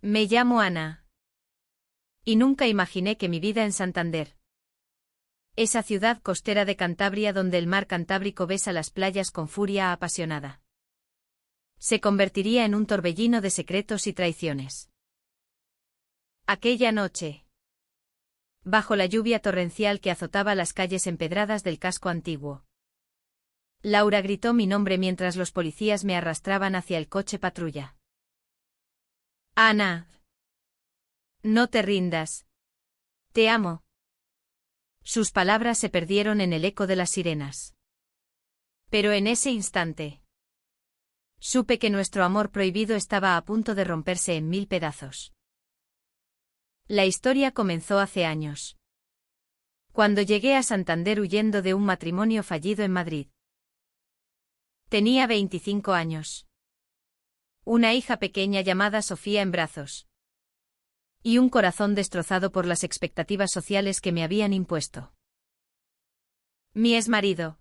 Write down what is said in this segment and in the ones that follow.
Me llamo Ana. Y nunca imaginé que mi vida en Santander, esa ciudad costera de Cantabria donde el mar Cantábrico besa las playas con furia apasionada, se convertiría en un torbellino de secretos y traiciones. Aquella noche, bajo la lluvia torrencial que azotaba las calles empedradas del casco antiguo, Laura gritó mi nombre mientras los policías me arrastraban hacia el coche patrulla. Ana. No te rindas. Te amo. Sus palabras se perdieron en el eco de las sirenas. Pero en ese instante, supe que nuestro amor prohibido estaba a punto de romperse en 1000 pedazos. La historia comenzó hace años, cuando llegué a Santander huyendo de un matrimonio fallido en Madrid. Tenía 25 años. Una hija pequeña llamada Sofía en brazos. Y un corazón destrozado por las expectativas sociales que me habían impuesto. Mi exmarido,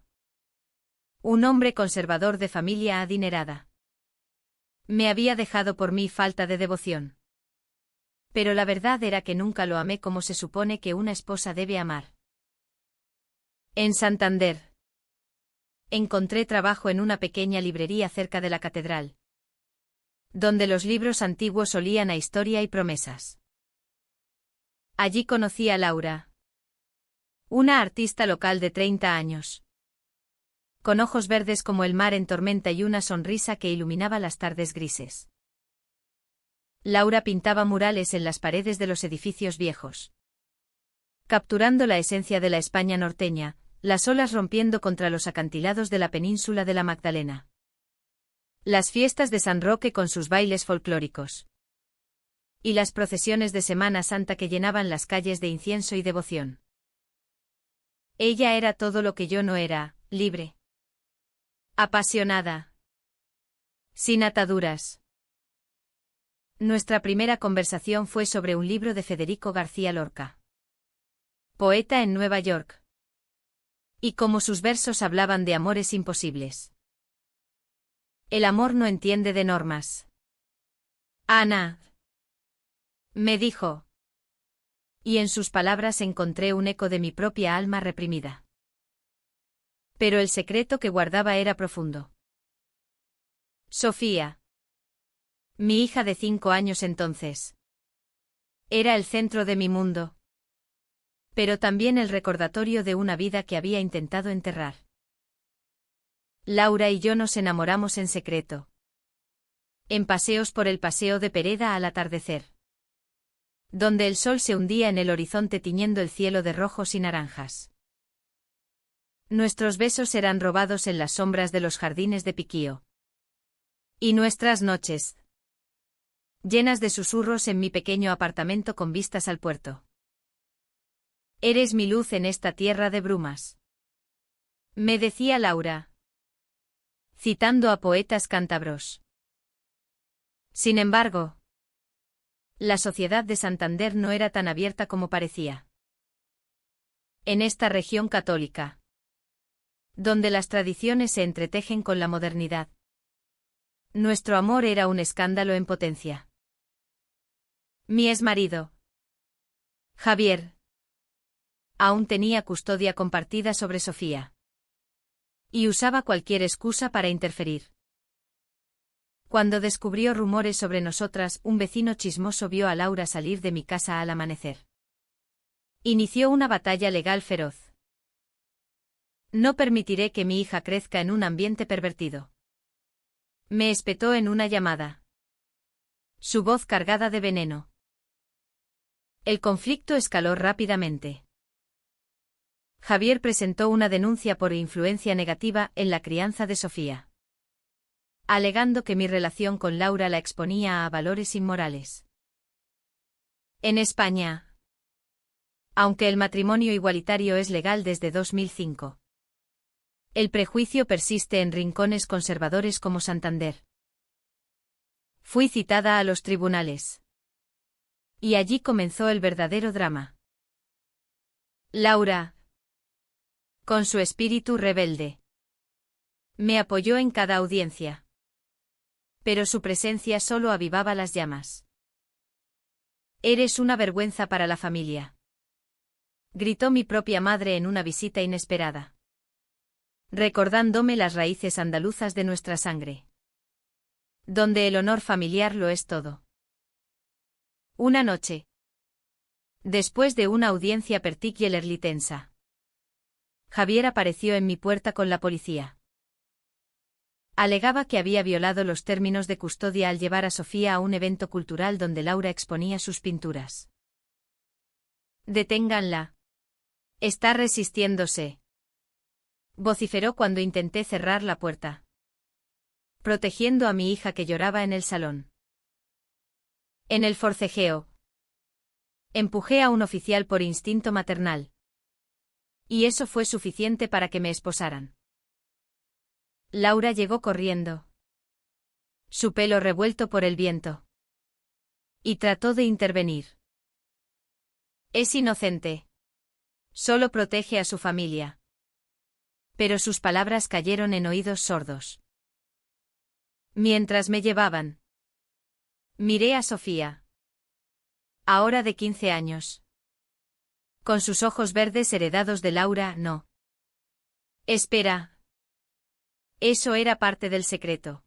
un hombre conservador de familia adinerada, me había dejado por mi falta de devoción. Pero la verdad era que nunca lo amé como se supone que una esposa debe amar. En Santander, encontré trabajo en una pequeña librería cerca de la catedral, donde los libros antiguos olían a historia y promesas. Allí conocí a Laura, una artista local de 30 años, con ojos verdes como el mar en tormenta y una sonrisa que iluminaba las tardes grises. Laura pintaba murales en las paredes de los edificios viejos, capturando la esencia de la España norteña, las olas rompiendo contra los acantilados de la península de la Magdalena. Las fiestas de San Roque con sus bailes folclóricos. Y las procesiones de Semana Santa que llenaban las calles de incienso y devoción. Ella era todo lo que yo no era, libre. Apasionada. Sin ataduras. Nuestra primera conversación fue sobre un libro de Federico García Lorca, poeta en Nueva York. Y cómo sus versos hablaban de amores imposibles. El amor no entiende de normas. Ana, me dijo. Y en sus palabras encontré un eco de mi propia alma reprimida. Pero el secreto que guardaba era profundo. Sofía, mi hija de 5 años entonces, era el centro de mi mundo. Pero también el recordatorio de una vida que había intentado enterrar. Laura y yo nos enamoramos en secreto. En paseos por el paseo de Pereda al atardecer, donde el sol se hundía en el horizonte tiñendo el cielo de rojos y naranjas. Nuestros besos eran robados en las sombras de los jardines de Piquío. Y nuestras noches, llenas de susurros en mi pequeño apartamento con vistas al puerto. Eres mi luz en esta tierra de brumas, me decía Laura, citando a poetas cántabros. Sin embargo, la sociedad de Santander no era tan abierta como parecía. En esta región católica, donde las tradiciones se entretejen con la modernidad, nuestro amor era un escándalo en potencia. Mi exmarido, Javier, aún tenía custodia compartida sobre Sofía. Y usaba cualquier excusa para interferir. Cuando descubrió rumores sobre nosotras, un vecino chismoso vio a Laura salir de mi casa al amanecer. Inició una batalla legal feroz. No permitiré que mi hija crezca en un ambiente pervertido, me espetó en una llamada, su voz cargada de veneno. El conflicto escaló rápidamente. Javier presentó una denuncia por influencia negativa en la crianza de Sofía, alegando que mi relación con Laura la exponía a valores inmorales. En España, aunque el matrimonio igualitario es legal desde 2005, el prejuicio persiste en rincones conservadores como Santander. Fui citada a los tribunales. Y allí comenzó el verdadero drama. Laura, con su espíritu rebelde, me apoyó en cada audiencia. Pero su presencia solo avivaba las llamas. Eres una vergüenza para la familia. Gritó mi propia madre en una visita inesperada, recordándome las raíces andaluzas de nuestra sangre, donde el honor familiar lo es todo. Una noche, después de una audiencia particularly tensa, Javier apareció en mi puerta con la policía. Alegaba que había violado los términos de custodia al llevar a Sofía a un evento cultural donde Laura exponía sus pinturas. «Deténganla. Está resistiéndose», vociferó cuando intenté cerrar la puerta, protegiendo a mi hija que lloraba en el salón. En el forcejeo, empujé a un oficial por instinto maternal. Y eso fue suficiente para que me esposaran. Laura llegó corriendo, su pelo revuelto por el viento, y trató de intervenir. Es inocente. Solo protege a su familia. Pero sus palabras cayeron en oídos sordos. Mientras me llevaban, miré a Sofía, ahora de 15 años. Con sus ojos verdes heredados de Laura, no. Espera. Eso era parte del secreto.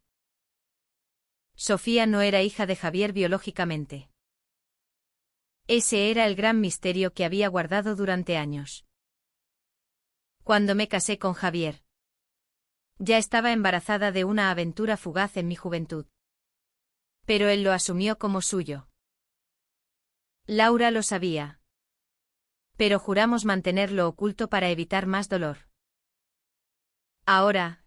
Sofía no era hija de Javier biológicamente. Ese era el gran misterio que había guardado durante años. Cuando me casé con Javier, ya estaba embarazada de una aventura fugaz en mi juventud. Pero él lo asumió como suyo. Laura lo sabía. Pero juramos mantenerlo oculto para evitar más dolor. Ahora,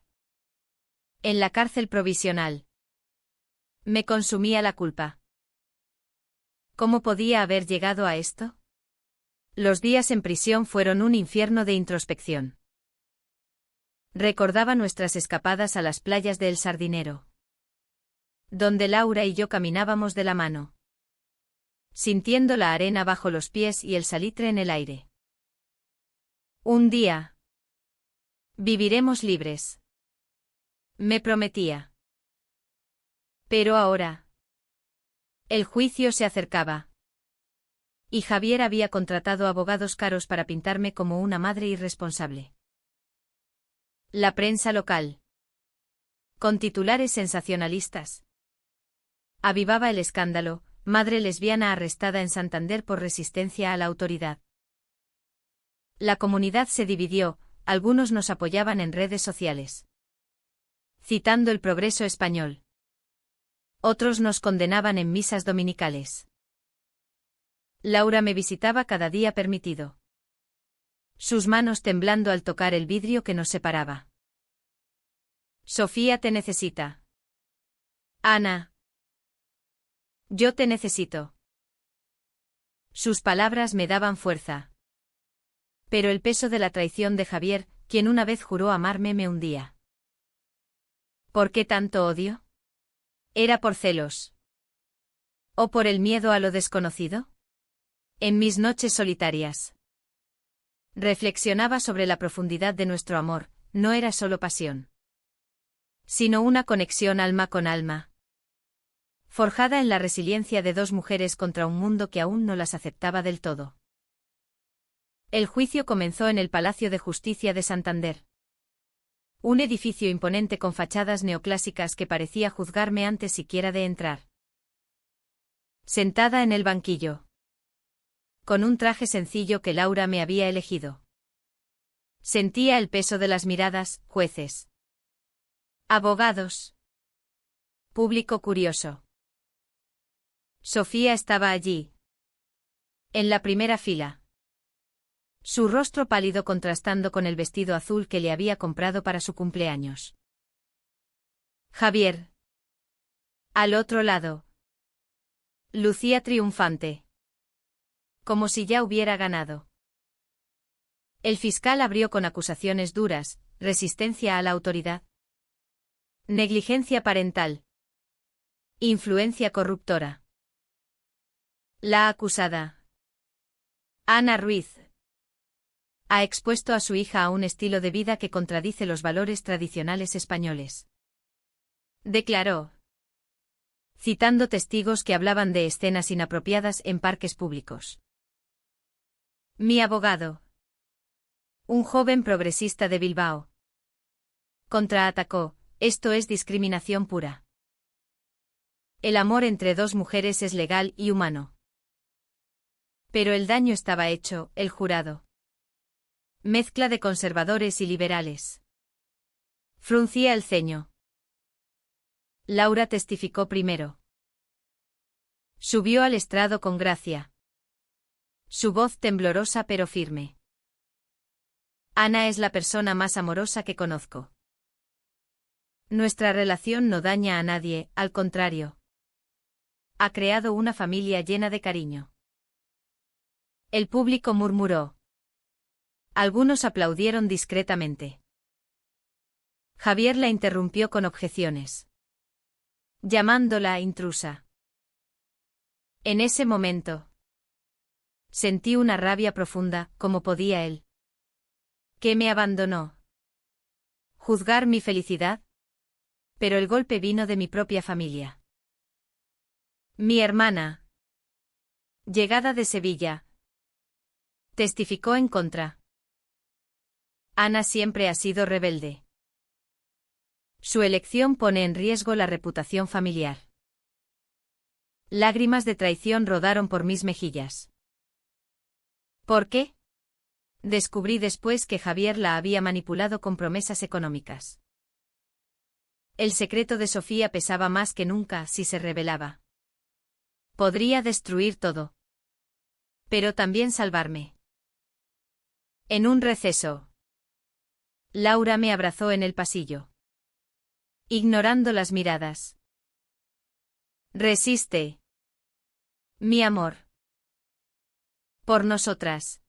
en la cárcel provisional, me consumía la culpa. ¿Cómo podía haber llegado a esto? Los días en prisión fueron un infierno de introspección. Recordaba nuestras escapadas a las playas de El Sardinero, donde Laura y yo caminábamos de la mano, sintiendo la arena bajo los pies y el salitre en el aire. Un día, viviremos libres, me prometía. Pero ahora, el juicio se acercaba. Y Javier había contratado abogados caros para pintarme como una madre irresponsable. La prensa local, con titulares sensacionalistas, avivaba el escándalo: madre lesbiana arrestada en Santander por resistencia a la autoridad. La comunidad se dividió, algunos nos apoyaban en redes sociales, citando el Progreso español. Otros nos condenaban en misas dominicales. Laura me visitaba cada día permitido, sus manos temblando al tocar el vidrio que nos separaba. Sofía te necesita. Ana. Yo te necesito. Sus palabras me daban fuerza. Pero el peso de la traición de Javier, quien una vez juró amarme, me hundía. ¿Por qué tanto odio? ¿Era por celos? ¿O por el miedo a lo desconocido? En mis noches solitarias, reflexionaba sobre la profundidad de nuestro amor. No era solo pasión, sino una conexión alma con alma, forjada en la resiliencia de dos mujeres contra un mundo que aún no las aceptaba del todo. El juicio comenzó en el Palacio de Justicia de Santander, un edificio imponente con fachadas neoclásicas que parecía juzgarme antes siquiera de entrar. Sentada en el banquillo, con un traje sencillo que Laura me había elegido, sentía el peso de las miradas: jueces, abogados, público curioso. Sofía estaba allí, en la primera fila, su rostro pálido contrastando con el vestido azul que le había comprado para su cumpleaños. Javier, al otro lado, lucía triunfante, como si ya hubiera ganado. El fiscal abrió con acusaciones duras: resistencia a la autoridad, negligencia parental, influencia corruptora. La acusada, Ana Ruiz, ha expuesto a su hija a un estilo de vida que contradice los valores tradicionales españoles, declaró. citando testigos que hablaban de escenas inapropiadas en parques públicos. Mi abogado, un joven progresista de Bilbao, contraatacó: esto es discriminación pura. El amor entre dos mujeres es legal y humano. Pero el daño estaba hecho, el jurado. Mezcla de conservadores y liberales. Fruncía el ceño. Laura testificó primero. Subió al estrado con gracia. Su voz temblorosa pero firme. Ana es la persona más amorosa que conozco. Nuestra relación no daña a nadie, al contrario. Ha creado una familia llena de cariño. El público murmuró. Algunos aplaudieron discretamente. Javier la interrumpió con objeciones, llamándola intrusa. En ese momento, sentí una rabia profunda, como podía él, que me abandonó, juzgar mi felicidad, pero el golpe vino de mi propia familia. Mi hermana, llegada de Sevilla, testificó en contra. Ana siempre ha sido rebelde. Su elección pone en riesgo la reputación familiar. Lágrimas de traición rodaron por mis mejillas. ¿Por qué? Descubrí después que Javier la había manipulado con promesas económicas. El secreto de Sofía pesaba más que nunca si se revelaba. Podría destruir todo. Pero también salvarme. En un receso, Laura me abrazó en el pasillo, ignorando las miradas. Resiste, mi amor. Por nosotras.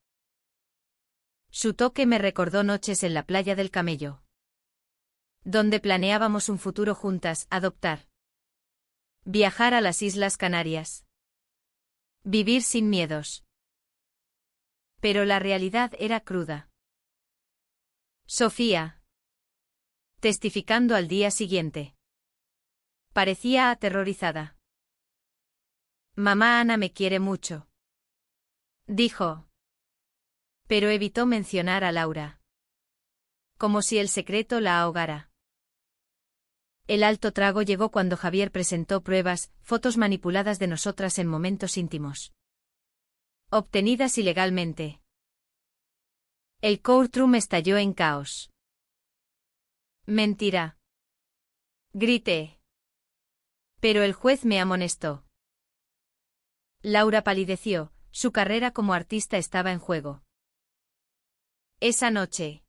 Su toque me recordó noches en la playa del Camello, donde planeábamos un futuro juntas, adoptar, viajar a las Islas Canarias, vivir sin miedos. Pero la realidad era cruda. Sofía, testificando al día siguiente, parecía aterrorizada. Mamá Ana me quiere mucho, dijo. Pero evitó mencionar a Laura, como si el secreto la ahogara. El alto trago llegó cuando Javier presentó pruebas, fotos manipuladas de nosotras en momentos íntimos, obtenidas ilegalmente. El courtroom estalló en caos. Mentira, grité. Pero el juez me amonestó. Laura palideció, su carrera como artista estaba en juego. Esa noche,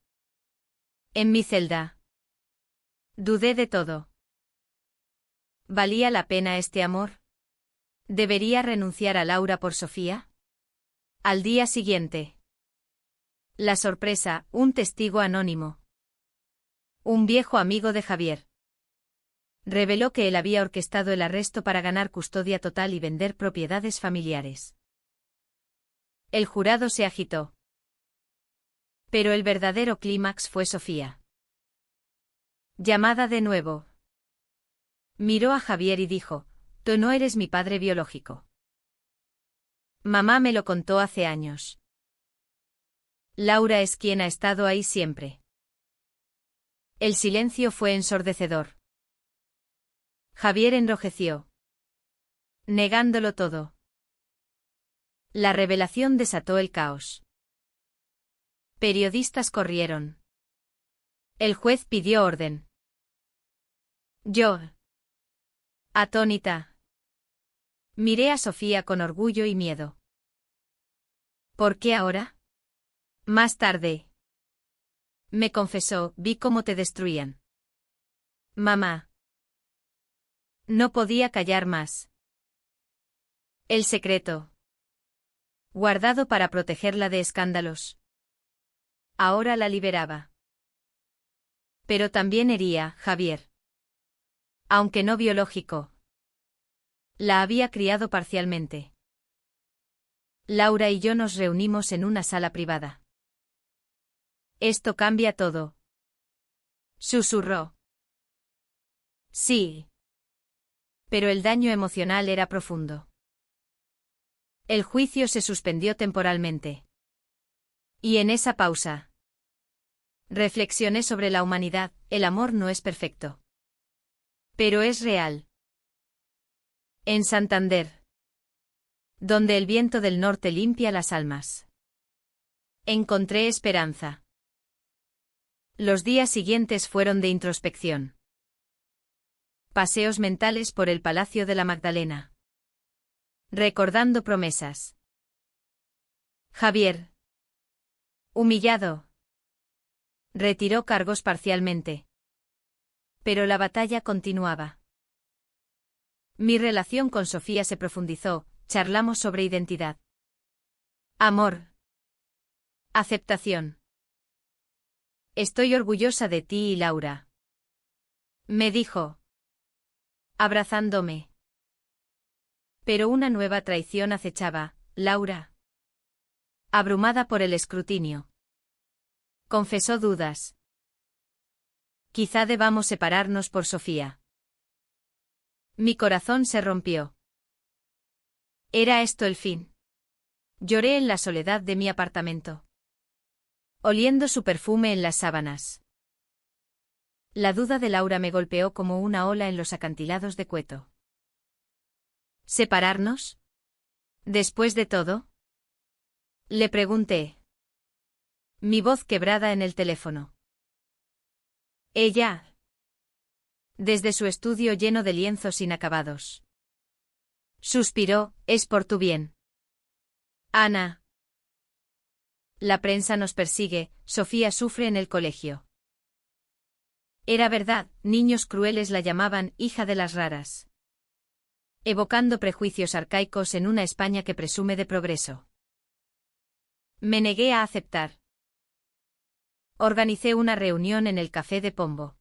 en mi celda, dudé de todo. ¿Valía la pena este amor? ¿Debería renunciar a Laura por Sofía? Al día siguiente. La sorpresa, un testigo anónimo. Un viejo amigo de Javier. Reveló que él había orquestado el arresto para ganar custodia total y vender propiedades familiares. El jurado se agitó. Pero el verdadero clímax fue Sofía. Llamada de nuevo. Miró a Javier y dijo: tú no eres mi padre biológico. Mamá me lo contó hace años. Laura es quien ha estado ahí siempre. El silencio fue ensordecedor. Javier enrojeció, negándolo todo. La revelación desató el caos. Periodistas corrieron. El juez pidió orden. Yo, atónita, miré a Sofía con orgullo y miedo. ¿Por qué ahora? Más tarde, me confesó, vi cómo te destruían. Mamá. No podía callar más. El secreto, guardado para protegerla de escándalos, ahora la liberaba. Pero también hería, Javier. Aunque no biológico. La había criado parcialmente. Laura y yo nos reunimos en una sala privada. Esto cambia todo, susurró. Sí. Pero el daño emocional era profundo. El juicio se suspendió temporalmente. Y en esa pausa, reflexioné sobre la humanidad. El amor no es perfecto. Pero es real. En Santander, donde el viento del norte limpia las almas, encontré esperanza. Los días siguientes fueron de introspección. Paseos mentales por el Palacio de la Magdalena. Recordando promesas. Javier, humillado, retiró cargos parcialmente. Pero la batalla continuaba. Mi relación con Sofía se profundizó, charlamos sobre identidad. Amor. Aceptación. Estoy orgullosa de ti y Laura. Me dijo, abrazándome. Pero una nueva traición acechaba, Laura. Abrumada por el escrutinio. Confesó dudas. Quizá debamos separarnos por Sofía. Mi corazón se rompió. ¿Era esto el fin? Lloré en la soledad de mi apartamento, oliendo su perfume en las sábanas. La duda de Laura me golpeó como una ola en los acantilados de Cueto. ¿Separarnos? ¿Después de todo? Le pregunté. Mi voz quebrada en el teléfono. Ella. Desde su estudio lleno de lienzos inacabados. Suspiró, es por tu bien. Ana. La prensa nos persigue, Sofía sufre en el colegio. Era verdad, niños crueles la llamaban hija de las raras. Evocando prejuicios arcaicos en una España que presume de progreso. Me negué a aceptar. Organicé una reunión en el Café de Pombo.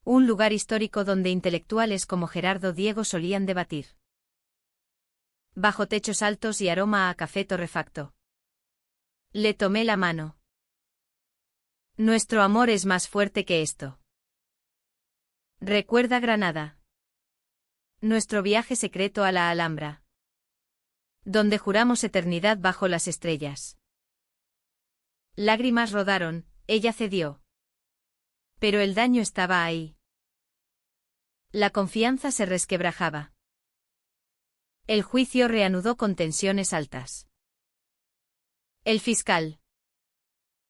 Un lugar histórico donde intelectuales como Gerardo Diego solían debatir. Bajo techos altos y aroma a café torrefacto. Le tomé la mano. Nuestro amor es más fuerte que esto. Recuerda Granada. Nuestro viaje secreto a la Alhambra. Donde juramos eternidad bajo las estrellas. Lágrimas rodaron, ella cedió. Pero el daño estaba ahí. La confianza se resquebrajaba. El juicio reanudó con tensiones altas. El fiscal.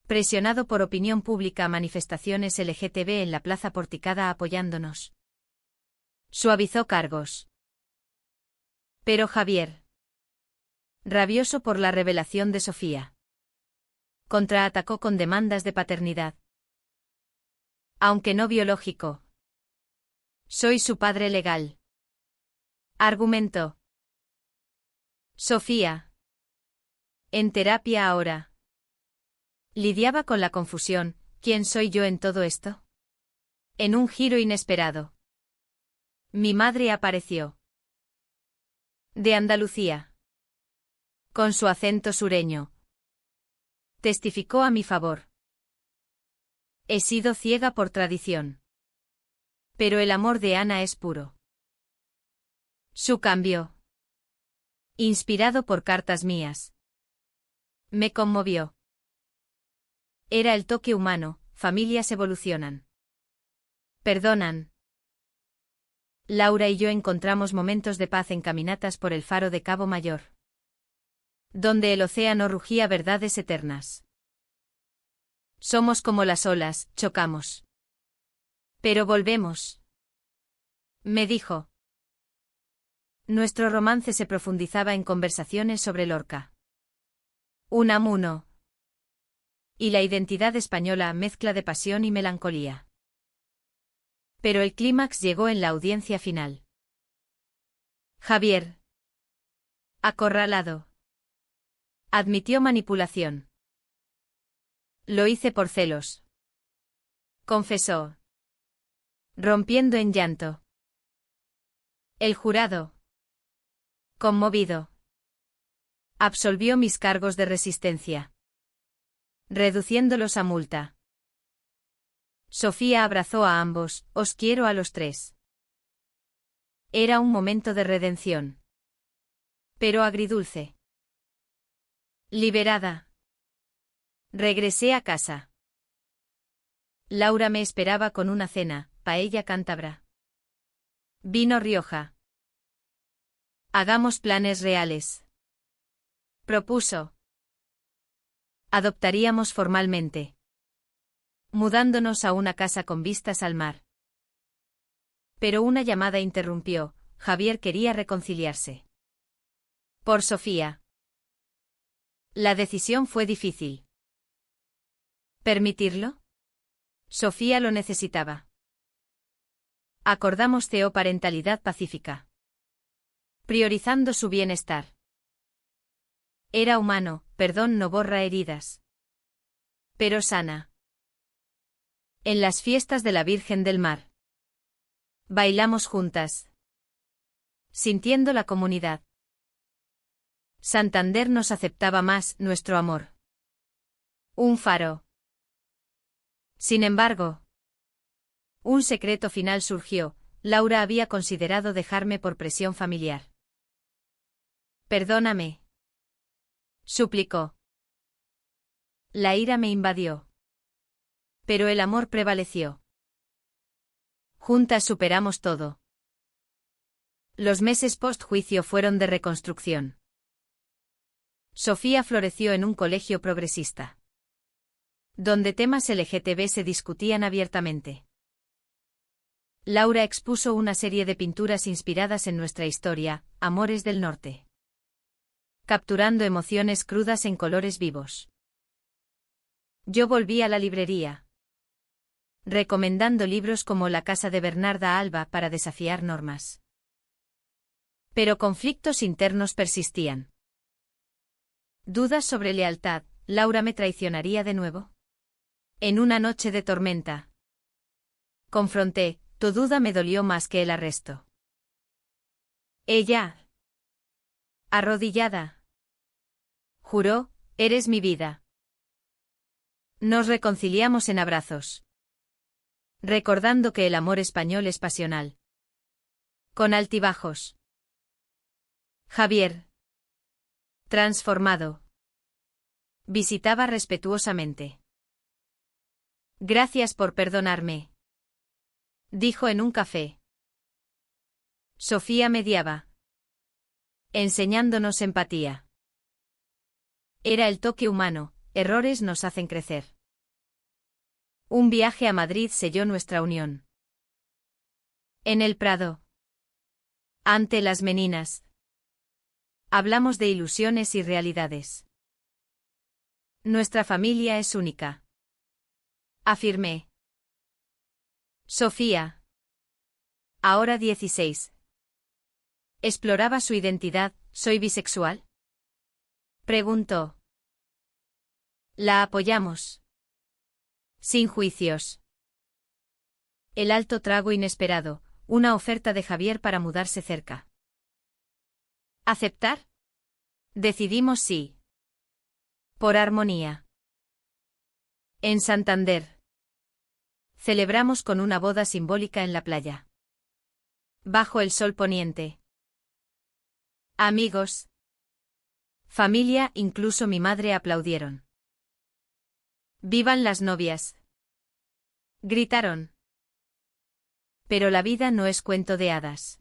Presionado por opinión pública, manifestaciones LGTB en la plaza porticada apoyándonos. Suavizó cargos. Pero Javier, rabioso por la revelación de Sofía, contraatacó con demandas de paternidad. Aunque no biológico. Soy su padre legal. Argumentó. Sofía. En terapia ahora. Lidiaba con la confusión, ¿quién soy yo en todo esto? En un giro inesperado. Mi madre apareció. De Andalucía. Con su acento sureño. Testificó a mi favor. He sido ciega por tradición. Pero el amor de Ana es puro. Su cambio. Inspirado por cartas mías. Me conmovió. Era el toque humano, familias evolucionan. Perdonan. Laura y yo encontramos momentos de paz en caminatas por el faro de Cabo Mayor. Donde el océano rugía verdades eternas. Somos como las olas, chocamos. Pero volvemos. Me dijo. Nuestro romance se profundizaba en conversaciones sobre Lorca. Unamuno. Y la identidad española, mezcla de pasión y melancolía. Pero el clímax llegó en la audiencia final. Javier. Acorralado. Admitió manipulación. Lo hice por celos. Confesó. Rompiendo en llanto. El jurado. Conmovido. Absolvió mis cargos de resistencia. Reduciéndolos a multa. Sofía abrazó a ambos, os quiero a los tres. Era un momento de redención. Pero agridulce. Liberada. Regresé a casa. Laura me esperaba con una cena, paella cántabra. Vino Rioja. Hagamos planes reales. Propuso. Adoptaríamos formalmente. Mudándonos a una casa con vistas al mar. Pero una llamada interrumpió. Javier quería reconciliarse. Por Sofía. La decisión fue difícil. ¿Permitirlo? Sofía lo necesitaba. Acordamos teoparentalidad pacífica. Priorizando su bienestar. Era humano, perdón no borra heridas. Pero sana. En las fiestas de la Virgen del Mar. Bailamos juntas. Sintiendo la comunidad. Santander nos aceptaba más, nuestro amor. Un faro. Sin embargo, un secreto final surgió. Laura había considerado dejarme por presión familiar. Perdóname. Suplicó. La ira me invadió. Pero el amor prevaleció. Juntas superamos todo. Los meses post-juicio fueron de reconstrucción. Sofía floreció en un colegio progresista, donde temas LGTB se discutían abiertamente. Laura expuso una serie de pinturas inspiradas en nuestra historia, Amores del Norte, capturando emociones crudas en colores vivos. Yo volví a la librería, recomendando libros como La casa de Bernarda Alba para desafiar normas. Pero conflictos internos persistían. Dudas sobre lealtad. ¿Laura me traicionaría de nuevo? En una noche de tormenta. Confronté, tu duda me dolió más que el arresto. Ella, arrodillada, juró, eres mi vida. Nos reconciliamos en abrazos, recordando que el amor español es pasional, con altibajos. Javier, transformado, visitaba respetuosamente. Gracias por perdonarme, dijo en un café. Sofía mediaba, enseñándonos empatía. Era el toque humano, errores nos hacen crecer. Un viaje a Madrid selló nuestra unión. En el Prado, ante las meninas, hablamos de ilusiones y realidades. Nuestra familia es única, afirmé. Sofía, ahora 16, exploraba su identidad. ¿Soy bisexual?, preguntó. La apoyamos. Sin juicios. El alto trago inesperado, una oferta de Javier para mudarse cerca. ¿Aceptar? Decidimos sí. Por armonía. En Santander. Celebramos con una boda simbólica en la playa. Bajo el sol poniente. Amigos, familia, incluso mi madre aplaudieron. ¡Vivan las novias!, gritaron. Pero la vida no es cuento de hadas.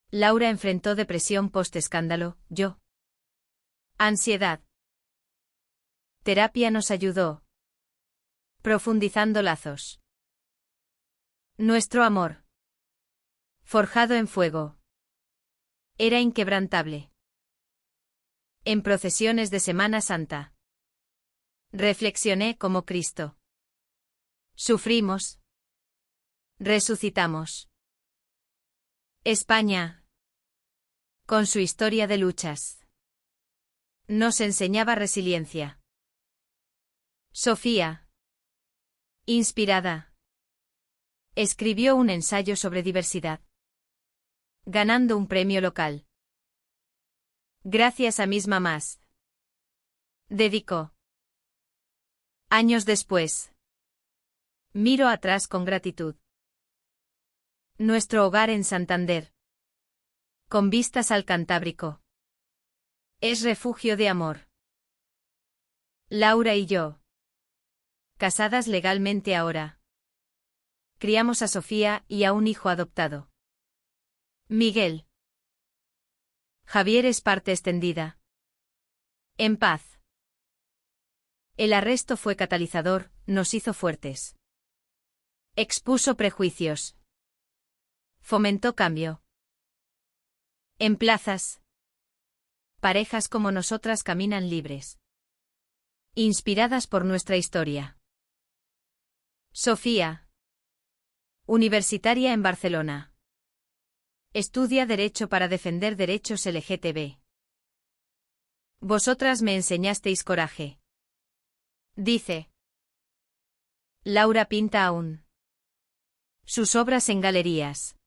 Laura enfrentó depresión post-escándalo, yo. Ansiedad. Terapia nos ayudó. Profundizando lazos. Nuestro amor, forjado en fuego, era inquebrantable. En procesiones de Semana Santa. Reflexioné como Cristo. Sufrimos. Resucitamos. España, con su historia de luchas, nos enseñaba resiliencia. Sofía, inspirada, escribió un ensayo sobre diversidad, ganando un premio local. Gracias a mis mamás, dedicó. Años después, miro atrás con gratitud. Nuestro hogar en Santander. Con vistas al Cantábrico. Es refugio de amor. Laura y yo. Casadas legalmente ahora. Criamos a Sofía y a un hijo adoptado. Miguel. Javier es parte extendida. En paz. El arresto fue catalizador, nos hizo fuertes. Expuso prejuicios. Fomentó cambio. En plazas. Parejas como nosotras caminan libres. Inspiradas por nuestra historia. Sofía. Universitaria en Barcelona. Estudia Derecho para defender derechos LGTB. Vosotras me enseñasteis coraje. Dice. Laura pinta aún. Sus obras en galerías.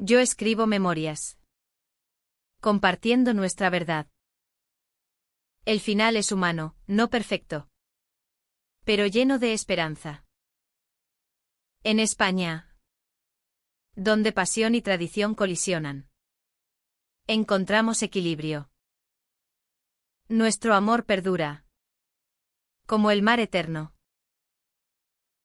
Yo escribo memorias. Compartiendo nuestra verdad. El final es humano, no perfecto. Pero lleno de esperanza. En España. Donde pasión y tradición colisionan. Encontramos equilibrio. Nuestro amor perdura. Como el mar eterno.